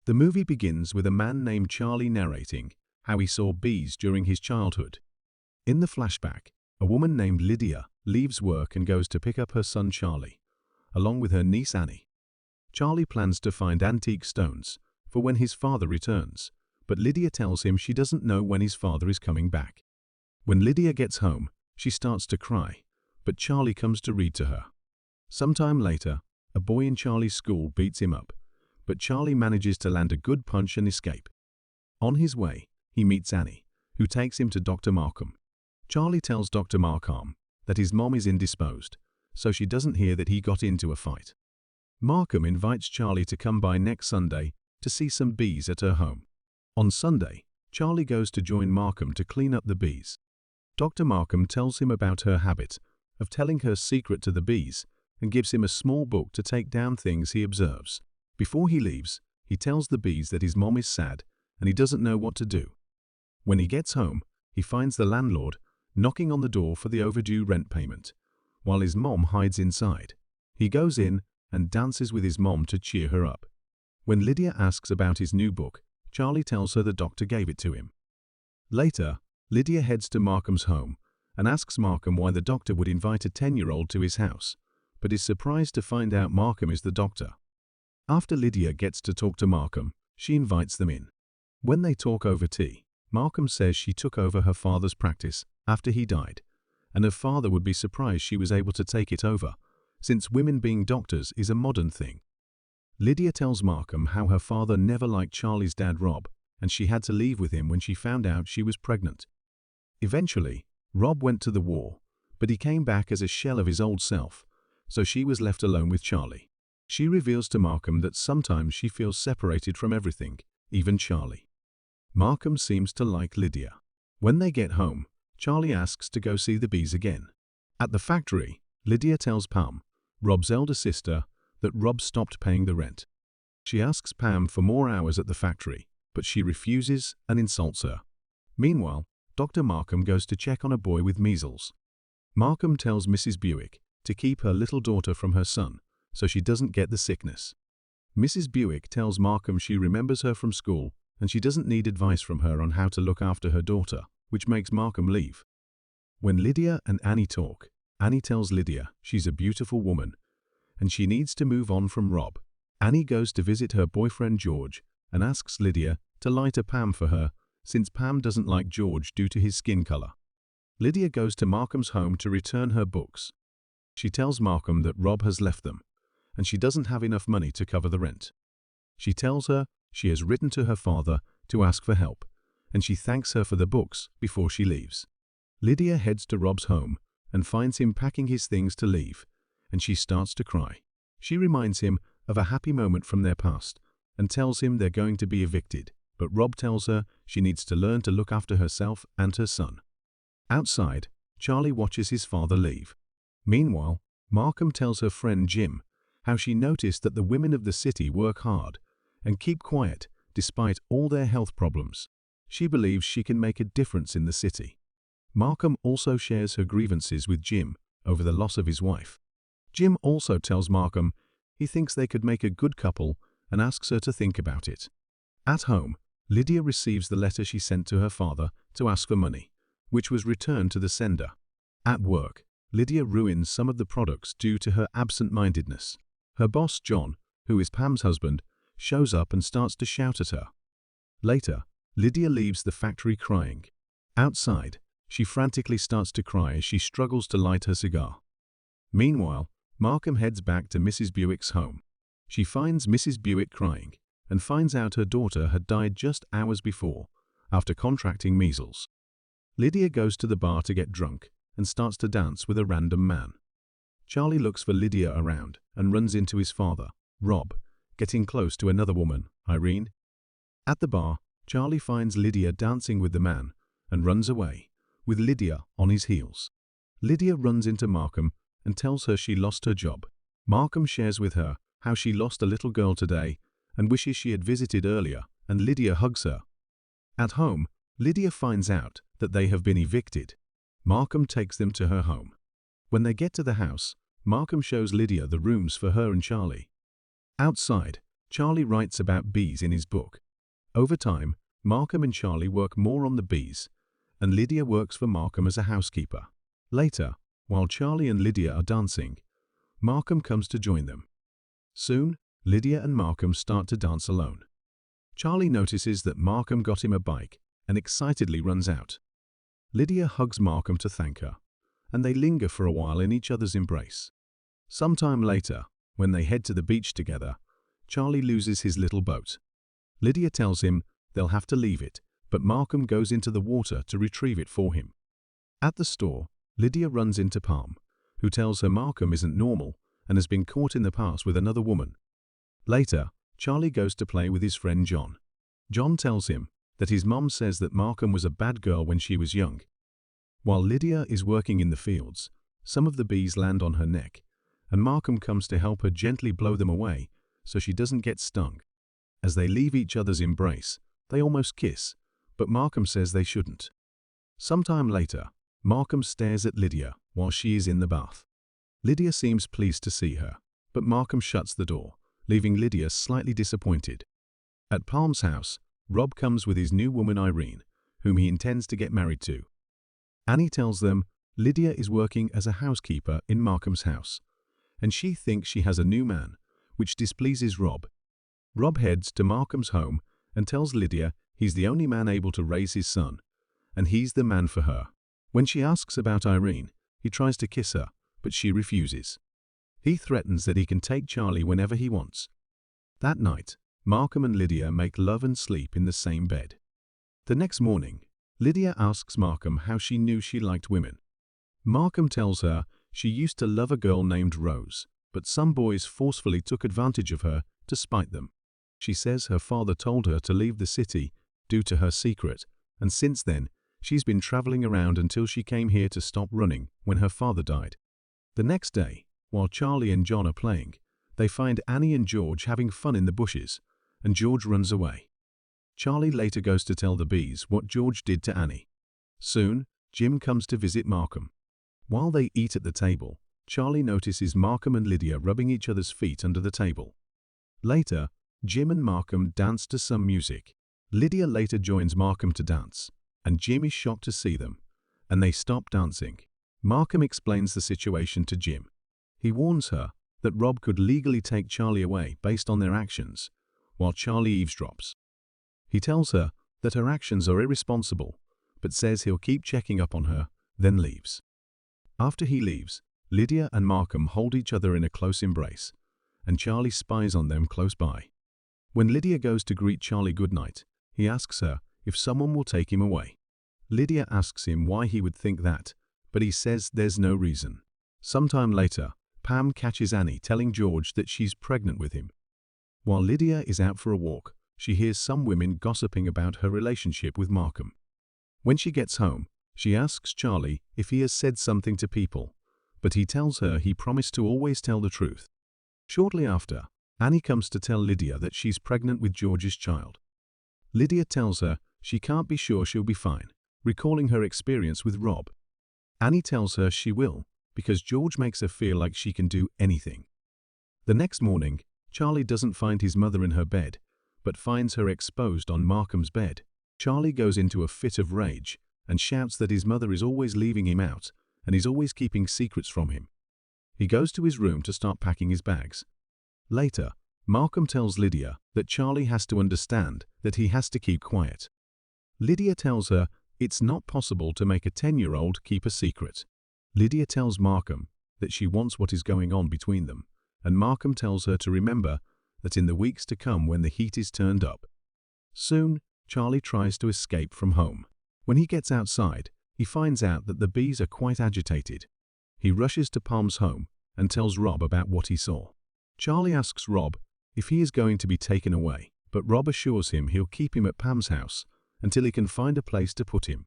The movie begins with a man named Charlie narrating how he saw bees during his childhood. In the flashback, a woman named Lydia leaves work and goes to pick up her son Charlie, along with her niece Annie. Charlie plans to find antique stones for when his father returns, but Lydia tells him she doesn't know when his father is coming back. When Lydia gets home, she starts to cry, but Charlie comes to read to her. Sometime later, a boy in Charlie's school beats him up, but Charlie manages to land a good punch and escape. On his way, he meets Annie, who takes him to Dr. Markham. Charlie tells Dr. Markham that his mom is indisposed, so she doesn't hear that he got into a fight. Markham invites Charlie to come by next Sunday to see some bees at her home. On Sunday, Charlie goes to join Markham to clean up the bees. Dr. Markham tells him about her habit of telling her secret to the bees and gives him a small book to take down things he observes. Before he leaves, he tells the bees that his mom is sad and he doesn't know what to do. When he gets home, he finds the landlord knocking on the door for the overdue rent payment, while his mom hides inside. He goes in and dances with his mom to cheer her up. When Lydia asks about his new book, Charlie tells her the doctor gave it to him. Later, Lydia heads to Markham's home and asks Markham why the doctor would invite a 10-year-old to his house, but is surprised to find out Markham is the doctor. After Lydia gets to talk to Markham, she invites them in. When they talk over tea, Markham says she took over her father's practice after he died, and her father would be surprised she was able to take it over, since women being doctors is a modern thing. Lydia tells Markham how her father never liked Charlie's dad Rob, and she had to leave with him when she found out she was pregnant. Eventually, Rob went to the war, but he came back as a shell of his old self, so she was left alone with Charlie. She reveals to Markham that sometimes she feels separated from everything, even Charlie. Markham seems to like Lydia. When they get home, Charlie asks to go see the bees again. At the factory, Lydia tells Pam, Rob's elder sister, that Rob stopped paying the rent. She asks Pam for more hours at the factory, but she refuses and insults her. Meanwhile, Dr. Markham goes to check on a boy with measles. Markham tells Mrs. Buick to keep her little daughter from her son, so she doesn't get the sickness. Mrs. Buick tells Markham she remembers her from school and she doesn't need advice from her on how to look after her daughter, which makes Markham leave. When Lydia and Annie talk, Annie tells Lydia she's a beautiful woman and she needs to move on from Rob. Annie goes to visit her boyfriend George and asks Lydia to lie to Pam for her, since Pam doesn't like George due to his skin color. Lydia goes to Markham's home to return her books. She tells Markham that Rob has left them, and she doesn't have enough money to cover the rent. She tells her she has written to her father to ask for help, and she thanks her for the books before she leaves. Lydia heads to Rob's home and finds him packing his things to leave, and she starts to cry. She reminds him of a happy moment from their past and tells him they're going to be evicted, but Rob tells her she needs to learn to look after herself and her son. Outside, Charlie watches his father leave. Meanwhile, Markham tells her friend Jim how she noticed that the women of the city work hard and keep quiet despite all their health problems. She believes she can make a difference in the city. Markham also shares her grievances with Jim over the loss of his wife. Jim also tells Markham he thinks they could make a good couple and asks her to think about it. At home, Lydia receives the letter she sent to her father to ask for money, which was returned to the sender. At work, Lydia ruins some of the products due to her absent-mindedness. Her boss, John, who is Pam's husband, shows up and starts to shout at her. Later, Lydia leaves the factory crying. Outside, she frantically starts to cry as she struggles to light her cigar. Meanwhile, Markham heads back to Mrs. Buick's home. She finds Mrs. Buick crying and finds out her daughter had died just hours before, after contracting measles. Lydia goes to the bar to get drunk and starts to dance with a random man. Charlie looks for Lydia around and runs into his father, Rob, getting close to another woman, Irene. At the bar, Charlie finds Lydia dancing with the man and runs away, with Lydia on his heels. Lydia runs into Markham and tells her she lost her job. Markham shares with her how she lost a little girl today and wishes she had visited earlier, and Lydia hugs her. At home, Lydia finds out that they have been evicted. Markham takes them to her home. When they get to the house, Markham shows Lydia the rooms for her and Charlie. Outside, Charlie writes about bees in his book. Over time, Markham and Charlie work more on the bees, and Lydia works for Markham as a housekeeper. Later, while Charlie and Lydia are dancing, Markham comes to join them. Soon, Lydia and Markham start to dance alone. Charlie notices that Markham got him a bike and excitedly runs out. Lydia hugs Markham to thank her, and they linger for a while in each other's embrace. Sometime later, when they head to the beach together, Charlie loses his little boat. Lydia tells him they'll have to leave it, but Markham goes into the water to retrieve it for him. At the store, Lydia runs into Palm, who tells her Markham isn't normal and has been caught in the past with another woman. Later, Charlie goes to play with his friend John. John tells him that his mom says that Markham was a bad girl when she was young. While Lydia is working in the fields, some of the bees land on her neck, and Markham comes to help her gently blow them away so she doesn't get stung. As they leave each other's embrace, they almost kiss, but Markham says they shouldn't. Sometime later, Markham stares at Lydia while she is in the bath. Lydia seems pleased to see her, but Markham shuts the door, leaving Lydia slightly disappointed. At Palm's house, Rob comes with his new woman Irene, whom he intends to get married to. Annie tells them Lydia is working as a housekeeper in Markham's house, and she thinks she has a new man, which displeases Rob. Rob heads to Markham's home and tells Lydia he's the only man able to raise his son, and he's the man for her. When she asks about Irene, he tries to kiss her, but she refuses. He threatens that he can take Charlie whenever he wants. That night, Markham and Lydia make love and sleep in the same bed. The next morning, Lydia asks Markham how she knew she liked women. Markham tells her she used to love a girl named Rose, but some boys forcefully took advantage of her to spite them. She says her father told her to leave the city due to her secret, and since then, she's been traveling around until she came here to stop running when her father died. The next day, while Charlie and John are playing, they find Annie and George having fun in the bushes, and George runs away. Charlie later goes to tell the bees what George did to Annie. Soon, Jim comes to visit Markham. While they eat at the table, Charlie notices Markham and Lydia rubbing each other's feet under the table. Later, Jim and Markham dance to some music. Lydia later joins Markham to dance, and Jim is shocked to see them, and they stop dancing. Markham explains the situation to Jim. He warns her that Rob could legally take Charlie away based on their actions, while Charlie eavesdrops. He tells her that her actions are irresponsible, but says he'll keep checking up on her, then leaves. After he leaves, Lydia and Markham hold each other in a close embrace, and Charlie spies on them close by. When Lydia goes to greet Charlie goodnight, he asks her if someone will take him away. Lydia asks him why he would think that, but he says there's no reason. Sometime later, Pam catches Annie telling George that she's pregnant with him. While Lydia is out for a walk, she hears some women gossiping about her relationship with Markham. When she gets home, she asks Charlie if he has said something to people, but he tells her he promised to always tell the truth. Shortly after, Annie comes to tell Lydia that she's pregnant with George's child. Lydia tells her she can't be sure she'll be fine, recalling her experience with Rob. Annie tells her she will, because George makes her feel like she can do anything. The next morning, Charlie doesn't find his mother in her bed, but finds her exposed on Markham's bed. Charlie goes into a fit of rage and shouts that his mother is always leaving him out and is always keeping secrets from him. He goes to his room to start packing his bags. Later, Markham tells Lydia that Charlie has to understand that he has to keep quiet. Lydia tells her it's not possible to make a 10-year-old keep a secret. Lydia tells Markham that she wants what is going on between them, and Markham tells her to remember that in the weeks to come when the heat is turned up. Soon, Charlie tries to escape from home. When he gets outside, he finds out that the bees are quite agitated. He rushes to Palm's home and tells Rob about what he saw. Charlie asks Rob if he is going to be taken away, but Rob assures him he'll keep him at Pam's house until he can find a place to put him.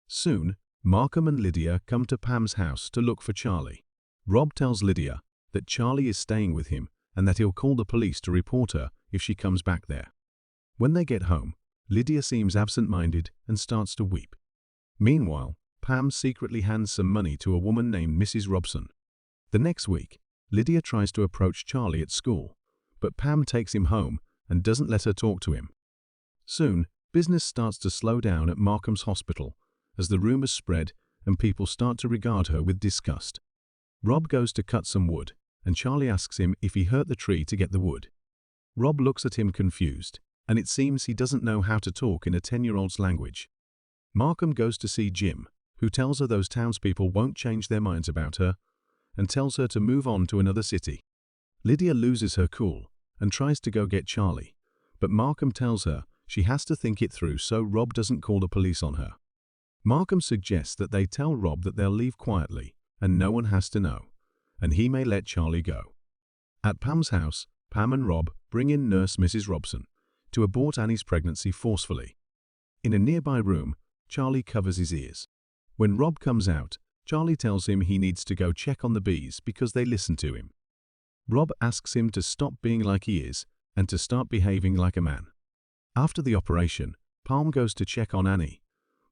Soon, Markham and Lydia come to Pam's house to look for Charlie. Rob tells Lydia that Charlie is staying with him and that he'll call the police to report her if she comes back there. When they get home, Lydia seems absent-minded and starts to weep. Meanwhile, Pam secretly hands some money to a woman named Mrs. Robson. The next week, Lydia tries to approach Charlie at school, but Pam takes him home and doesn't let her talk to him. Soon, business starts to slow down at Markham's hospital as the rumors spread and people start to regard her with disgust. Rob goes to cut some wood, and Charlie asks him if he hurt the tree to get the wood. Rob looks at him confused, and it seems he doesn't know how to talk in a 10-year-old's language. Markham goes to see Jim, who tells her those townspeople won't change their minds about her, and tells her to move on to another city. Lydia loses her cool and tries to go get Charlie, but Markham tells her she has to think it through so Rob doesn't call the police on her. Markham suggests that they tell Rob that they'll leave quietly and no one has to know, and he may let Charlie go. At Pam's house, Pam and Rob bring in nurse Mrs. Robson to abort Annie's pregnancy forcefully. In a nearby room, Charlie covers his ears. When Rob comes out, Charlie tells him he needs to go check on the bees because they listen to him. Rob asks him to stop being like he is and to start behaving like a man. After the operation, Pam goes to check on Annie,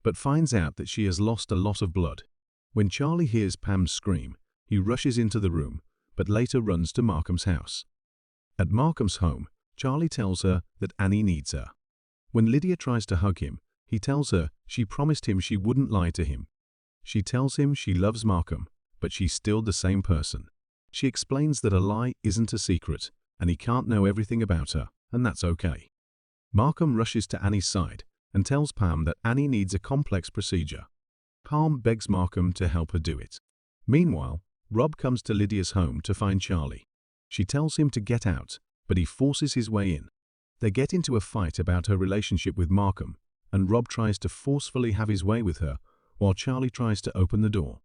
but finds out that she has lost a lot of blood. When Charlie hears Pam scream, he rushes into the room, but later runs to Markham's house. At Markham's home, Charlie tells her that Annie needs her. When Lydia tries to hug him, he tells her she promised him she wouldn't lie to him. She tells him she loves Markham, but she's still the same person. She explains that a lie isn't a secret, and he can't know everything about her, and that's okay. Markham rushes to Annie's side and tells Pam that Annie needs a complex procedure. Pam begs Markham to help her do it. Meanwhile, Rob comes to Lydia's home to find Charlie. She tells him to get out, but he forces his way in. They get into a fight about her relationship with Markham, and Rob tries to forcefully have his way with her, while Charlie tries to open the door.